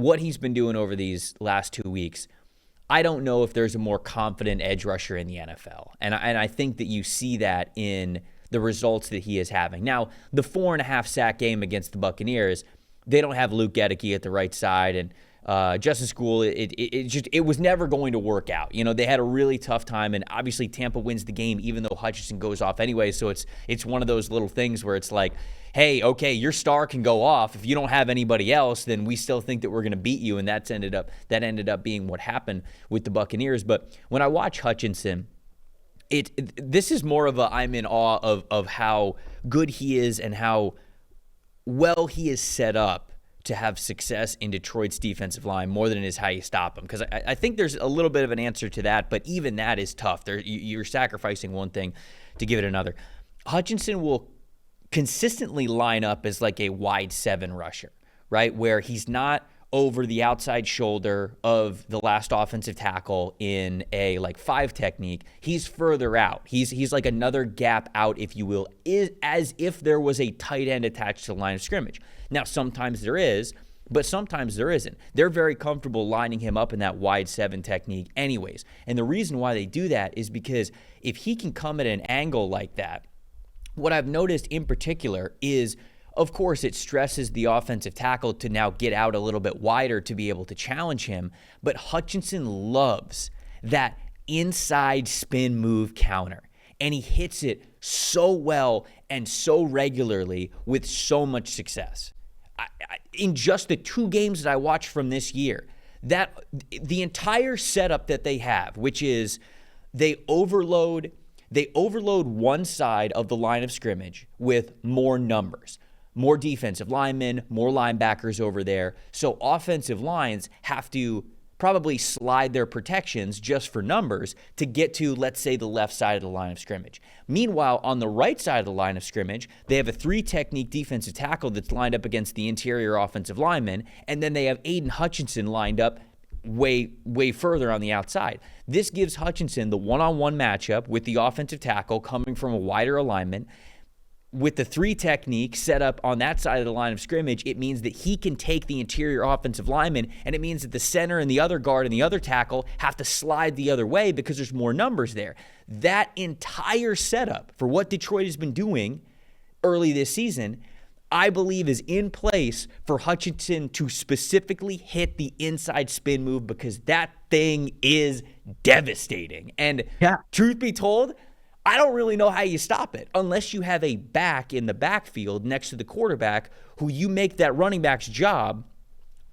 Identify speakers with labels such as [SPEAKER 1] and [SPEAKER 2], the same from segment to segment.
[SPEAKER 1] what he's been doing over these last 2 weeks, I don't know if there's a more confident edge rusher in the NFL. And I think that you see that in the results that he is having. Now, the 4.5 sack game against the Buccaneers, they don't have Luke Gedeke at the right side, and Justin School, it was never going to work out. They had a really tough time, and obviously Tampa wins the game even though Hutchinson goes off anyway. So it's one of those little things where it's like, hey, okay, your star can go off. If you don't have anybody else, then we still think that we're going to beat you, and that ended up being what happened with the Buccaneers. But when I watch Hutchinson, this is more of I'm in awe of how good he is and how well he is set up to have success in Detroit's defensive line more than it is how you stop him. Because I think there's a little bit of an answer to that, but even that is tough. You're sacrificing one thing to give it another. Hutchinson will consistently line up as like a wide 7 rusher, right? Where he's not over the outside shoulder of the last offensive tackle in a 5 technique. He's further out. He's like another gap out, if you will, as if there was a tight end attached to the line of scrimmage. Now, sometimes there is, but sometimes there isn't. They're very comfortable lining him up in that wide 7 technique anyways. And the reason why they do that is because if he can come at an angle like that, what I've noticed in particular is, of course, it stresses the offensive tackle to now get out a little bit wider to be able to challenge him. But Hutchinson loves that inside spin move counter. And he hits it so well and so regularly with so much success. In just the 2 games that I watched from this year, that the entire setup that they have, which is they overload one side of the line of scrimmage with more numbers. More defensive linemen, more linebackers over there. So offensive lines have to probably slide their protections just for numbers to get to, let's say, the left side of the line of scrimmage. Meanwhile, on the right side of the line of scrimmage, they have a 3-technique defensive tackle that's lined up against the interior offensive lineman, and then they have Aidan Hutchinson lined up way further on the outside. This gives Hutchinson the one-on-one matchup with the offensive tackle coming from a wider alignment. With the 3 technique set up on that side of the line of scrimmage, it means that he can take the interior offensive lineman, and it means that the center and the other guard and the other tackle have to slide the other way because there's more numbers there. That entire setup for what Detroit has been doing early this season, I believe, is in place for Hutchinson to specifically hit the inside spin move, because that thing is devastating. And truth be told, I don't really know how you stop it unless you have a back in the backfield next to the quarterback who you make that running back's job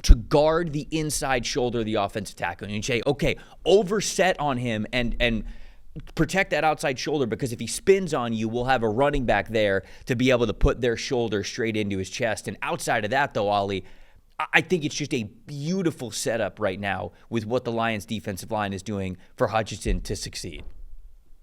[SPEAKER 1] to guard the inside shoulder of the offensive tackle. And you say, okay, overset on him and protect that outside shoulder, because if he spins on you, we'll have a running back there to be able to put their shoulder straight into his chest. And outside of that, though, Ollie, I think it's just a beautiful setup right now with what the Lions defensive line is doing for Hutchinson to succeed.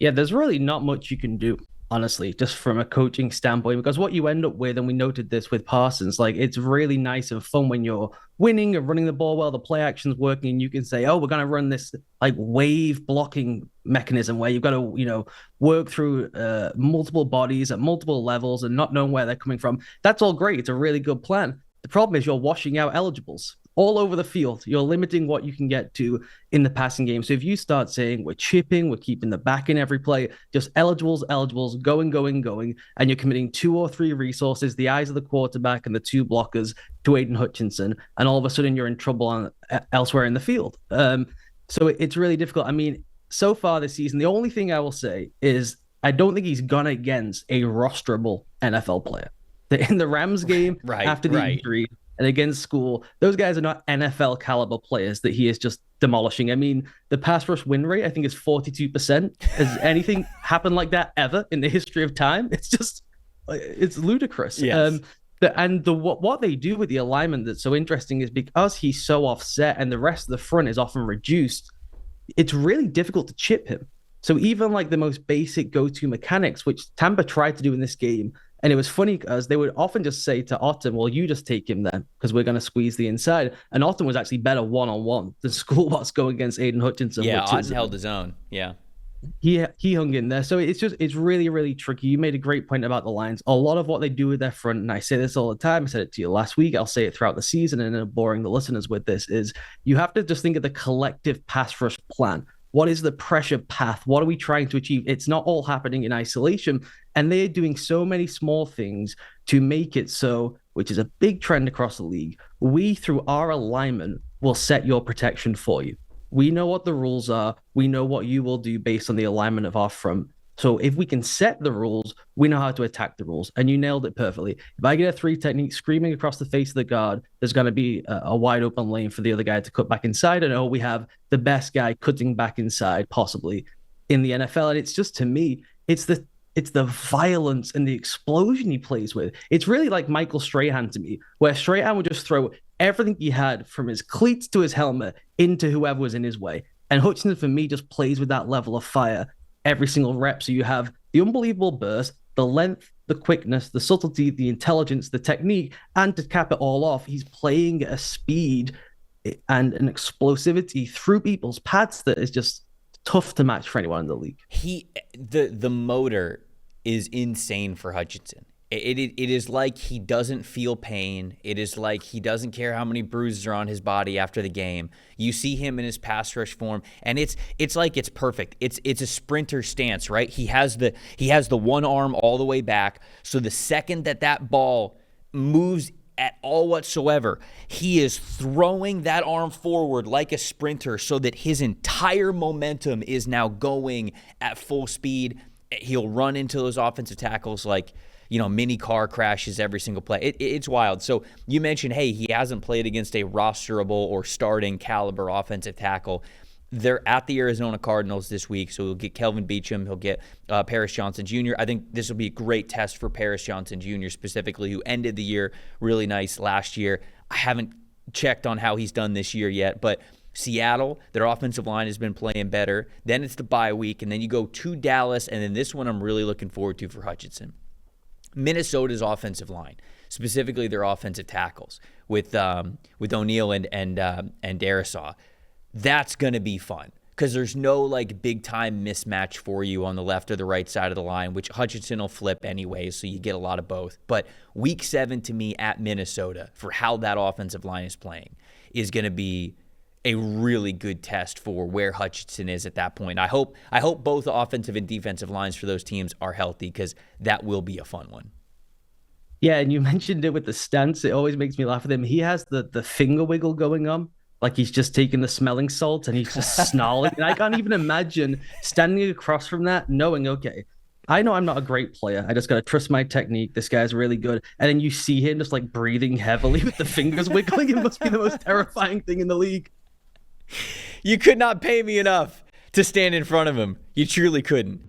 [SPEAKER 2] Yeah, there's really not much you can do, honestly, just from a coaching standpoint, because what you end up with, and we noted this with Parsons, it's really nice and fun when you're winning and running the ball well, the play action's working, and you can say, oh, we're going to run this wave blocking mechanism where you've got to, work through multiple bodies at multiple levels and not knowing where they're coming from. That's all great. It's a really good plan. The problem is you're washing out eligibles all over the field. You're limiting what you can get to in the passing game. So if you start saying we're chipping, we're keeping the back in every play, just eligibles, going, and you're committing 2 or 3 resources, the eyes of the quarterback and the 2 blockers to Aidan Hutchinson, and all of a sudden you're in trouble elsewhere in the field. So it's really difficult. I mean, so far this season, the only thing I will say is I don't think he's gone against a rosterable NFL player. In the Rams game, after the injury, and against School, those guys are not NFL caliber players that he is just demolishing. I mean, the pass rush win rate, I think, is 42%. Has anything happened like that ever in the history of time? It's ludicrous.
[SPEAKER 1] Yes.
[SPEAKER 2] What they do with the alignment that's so interesting is because he's so offset and the rest of the front is often reduced, it's really difficult to chip him. So even the most basic go-to mechanics, which Tampa tried to do in this game, and it was funny because they would often just say to Otton, well, you just take him then because we're going to squeeze the inside. And Otton was actually better one-on-one than School was going against Aidan Hutchinson.
[SPEAKER 1] Yeah, Otton held his own. Yeah.
[SPEAKER 2] he hung in there. So it's really, really tricky. You made a great point about the Lions. A lot of what they do with their front, and I say this all the time, I said it to you last week, I'll say it throughout the season, and I'm boring the listeners with this, is you have to just think of the collective pass rush plan. What is the pressure path? What are we trying to achieve? It's not all happening in isolation. And they're doing so many small things to make it so, which is a big trend across the league. We, through our alignment, will set your protection for you. We know what the rules are. We know what you will do based on the alignment of our front. So if we can set the rules, we know how to attack the rules. And you nailed it perfectly. If I get a 3 technique screaming across the face of the guard, there's going to be a wide open lane for the other guy to cut back inside. And we have the best guy cutting back inside possibly in the NFL. And it's just, to me, it's the violence and the explosion he plays with. It's really like Michael Strahan to me, where Strahan would just throw everything he had from his cleats to his helmet into whoever was in his way. And Hutchinson, for me, just plays with that level of fire every single rep. So you have the unbelievable burst, the length, the quickness, the subtlety, the intelligence, the technique, and to cap it all off, he's playing at a speed and an explosivity through people's pads that is just tough to match for anyone in the league.
[SPEAKER 1] The motor is insane for Hutchinson. It is like he doesn't feel pain. It is like he doesn't care how many bruises are on his body after the game. You see him in his pass rush form, and it's like it's perfect. It's a sprinter stance, right? He has the one arm all the way back, so the second that ball moves at all whatsoever, he is throwing that arm forward like a sprinter so that his entire momentum is now going at full speed. He'll run into those offensive tackles like, mini car crashes every single play. It's wild. So you mentioned, hey, he hasn't played against a rosterable or starting caliber offensive tackle. They're at the Arizona Cardinals this week, so he'll get Kelvin Beachum. He'll get Paris Johnson Jr. I think this will be a great test for Paris Johnson Jr. specifically, who ended the year really nice last year. I haven't checked on how he's done this year yet, but Seattle, their offensive line has been playing better. Then it's the bye week, and then you go to Dallas, and then this one I'm really looking forward to for Hutchinson. Minnesota's offensive line, specifically their offensive tackles with O'Neal and Darisaw. That's going to be fun because there's no like big time mismatch for you on the left or the right side of the line, which Hutchinson will flip anyway, so you get a lot of both. But week 7 to me at Minnesota for how that offensive line is playing is going to be a really good test for where Hutchinson is at that point. I hope both offensive and defensive lines for those teams are healthy because that will be a fun one.
[SPEAKER 2] Yeah, and you mentioned it with the stance. It always makes me laugh at him. He has the finger wiggle going on, like he's just taking the smelling salts and he's just snarling. And I can't even imagine standing across from that, knowing, okay, I know I'm not a great player. I just got to trust my technique. This guy's really good. And then you see him just like breathing heavily with the fingers wiggling. It must be the most terrifying thing in the league.
[SPEAKER 1] You could not pay me enough to stand in front of him. You truly couldn't.